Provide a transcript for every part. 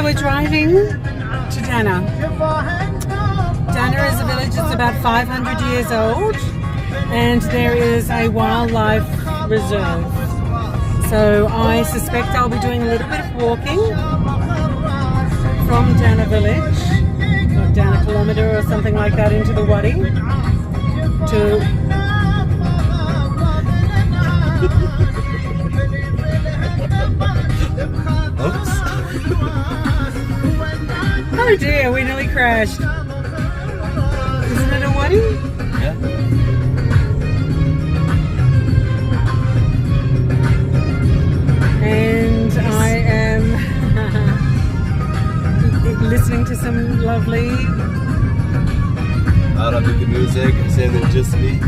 we're driving to Dana. Dana is a village that's about 500 years old, and there is a wildlife reserve. So I suspect I'll be doing a little bit of walking from Dana village, or Dana kilometre or something like that, into the Wadi to Oops. Oh dear, we nearly crashed. Isn't it a Wadi? Yeah. And I am listening to some lovely Arabic music, saying just me.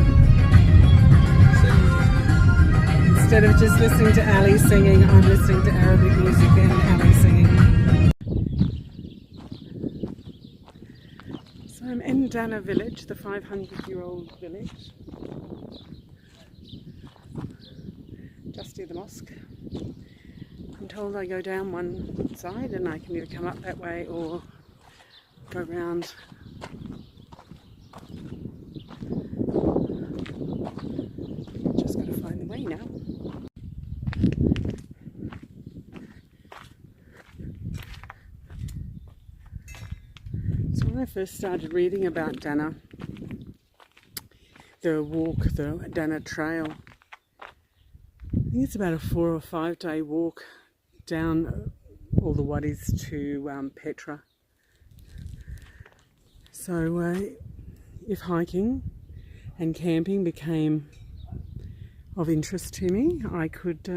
Instead of just listening to Ali singing, I'm listening to Arabic music and Ali singing. So I'm in Dana village, the 500-year-old village, just near the mosque. I'm told I go down one side and I can either come up that way or go round. Just got to find the way now. So when I first started reading about Dana, the walk, the Dana Trail, I think it's about a 4 or 5 day walk down all the wadis to Petra. So if hiking and camping became of interest to me, I could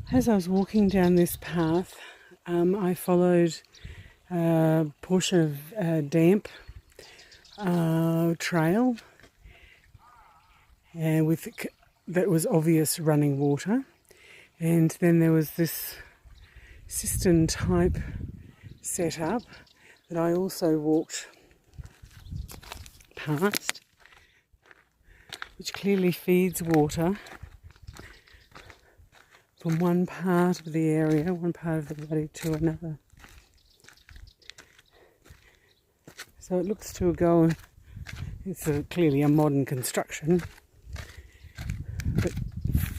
As I was walking down this path, I followed a portion of a damp trail and that was obvious running water, and then there was this cistern type setup that I also walked past, which clearly feeds water from one part of the area, one part of the Wadi to another. So it looks to go, it's clearly a modern construction, but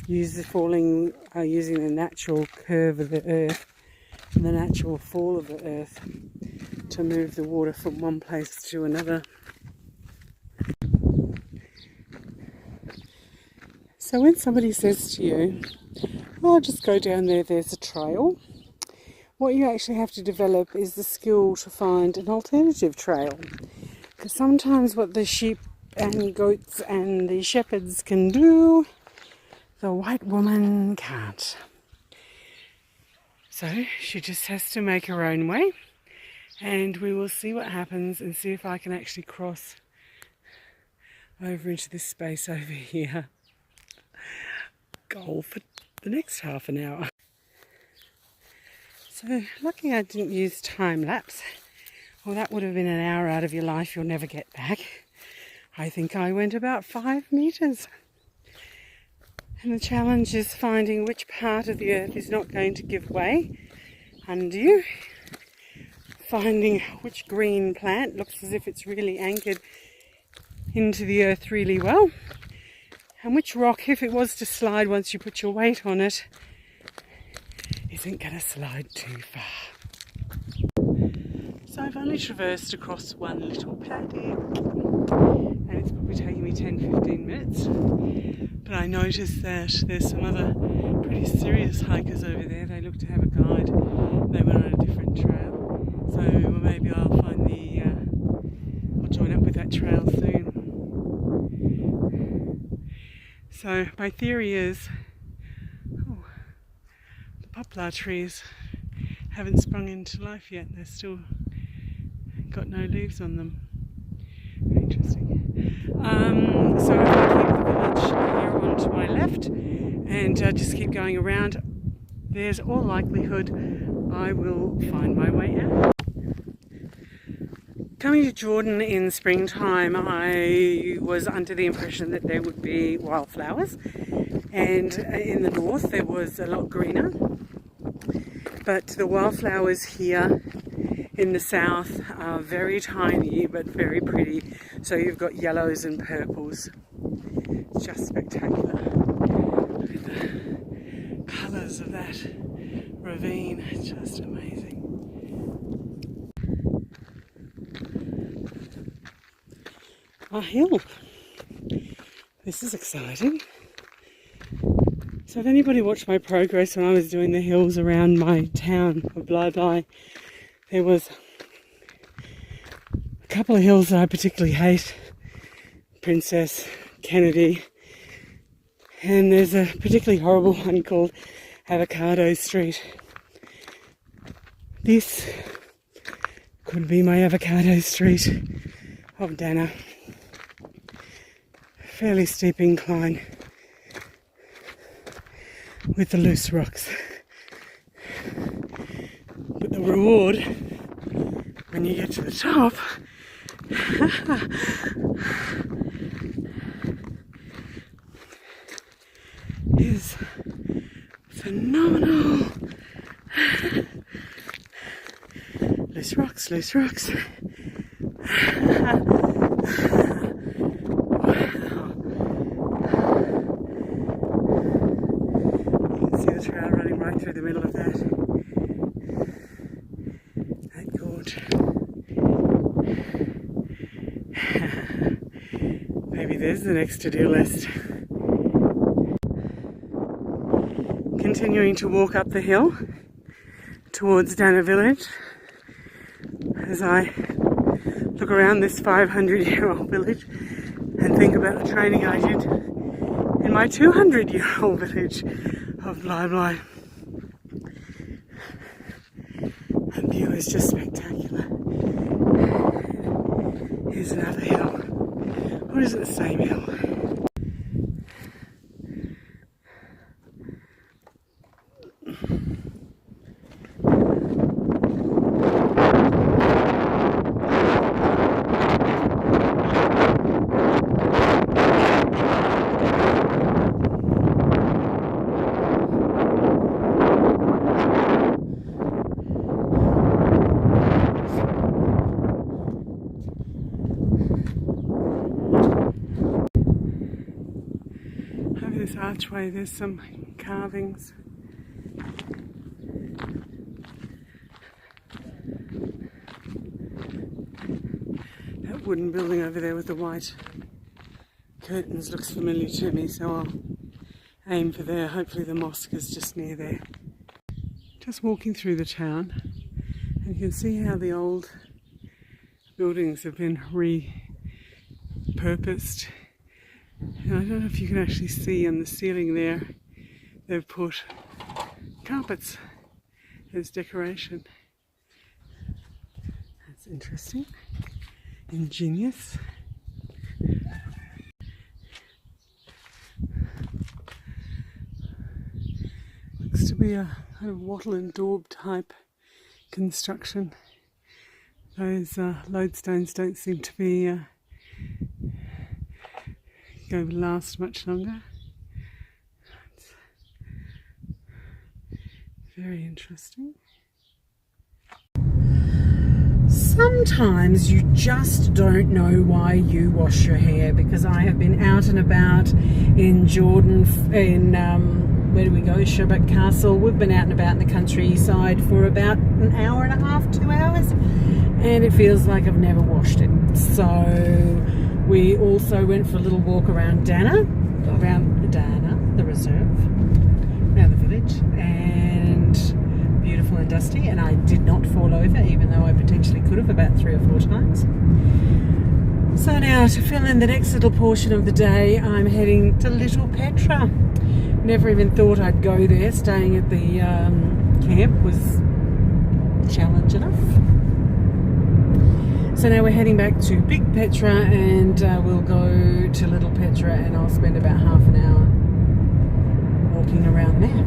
using the natural curve of the earth and the natural fall of the earth to move the water from one place to another. So when somebody says to you, "Oh, just go down there, there's a trail," what you actually have to develop is the skill to find an alternative trail. Because sometimes what the sheep and goats and the shepherds can do, the white woman can't. So she just has to make her own way, and we will see what happens and see if I can actually cross over into this space over here. Goal for the next half an hour. So lucky I didn't use time lapse. Well, that would have been an hour out of your life you'll never get back. I think I went about 5 meters. And the challenge is finding which part of the earth is not going to give way under you. Finding which green plant looks as if it's really anchored into the earth really well. And which rock, if it was to slide once you put your weight on it, isn't going to slide too far. So I've only traversed across one little paddock, and it's probably taking me 10-15 minutes. But I noticed that there's some other pretty serious hikers over there. They look to have a guide. They went on a different trail. So maybe I'll find I'll join up with that trail soon. So my theory is, the poplar trees haven't sprung into life yet. They're still got no leaves on them. Interesting. So if I keep the village here onto my left and just keep going around, there's all likelihood I will find my way out. Coming to Jordan in springtime, I was under the impression that there would be wildflowers, and in the north there was a lot greener, but the wildflowers here in the south are very tiny but very pretty. So you've got yellows and purples. It's just spectacular. Look at the colours of that ravine. It's just amazing. A hill. This is exciting. So if anybody watched my progress when I was doing the hills around my town of Bly Bly, there was a couple of hills that I particularly hate. Princess, Kennedy, and there's a particularly horrible one called Avocado Street. This could be my Avocado Street of Dana. Fairly steep incline with the loose rocks. But the reward when you get to the top is phenomenal. Loose rocks, loose rocks. Through the middle of that gorge. Maybe there's the next to-do list. Continuing to walk up the hill towards Dana village as I look around this 500-year-old village and think about the training I did in my 200-year-old village of Bly Bly. The view is just spectacular. Here's another hill. Or is it the same hill? This archway, there's some carvings. That wooden building over there with the white curtains looks familiar to me, so I'll aim for there. Hopefully the mosque is just near there. Just walking through the town, and you can see how the old buildings have been repurposed. And I don't know if you can actually see on the ceiling there, they've put carpets as decoration. That's interesting, ingenious. Looks to be a kind of wattle and daub type construction. Those lodestones don't seem to be going to last much longer. It's very interesting. Sometimes you just don't know why you wash your hair, because I have been out and about in Jordan, in where do we go? Sherbet Castle. We've been out and about in the countryside for about an hour and a half, 2 hours, and it feels like I've never washed it. So we also went for a little walk around Dana, the reserve, around the village, and beautiful and dusty, and I did not fall over, even though I potentially could have about 3 or 4 times. So now to fill in the next little portion of the day, I'm heading to Little Petra. Never even thought I'd go there. Staying at the camp was challenge enough. So now we're heading back to Big Petra, and we'll go to Little Petra, and I'll spend about half an hour walking around there.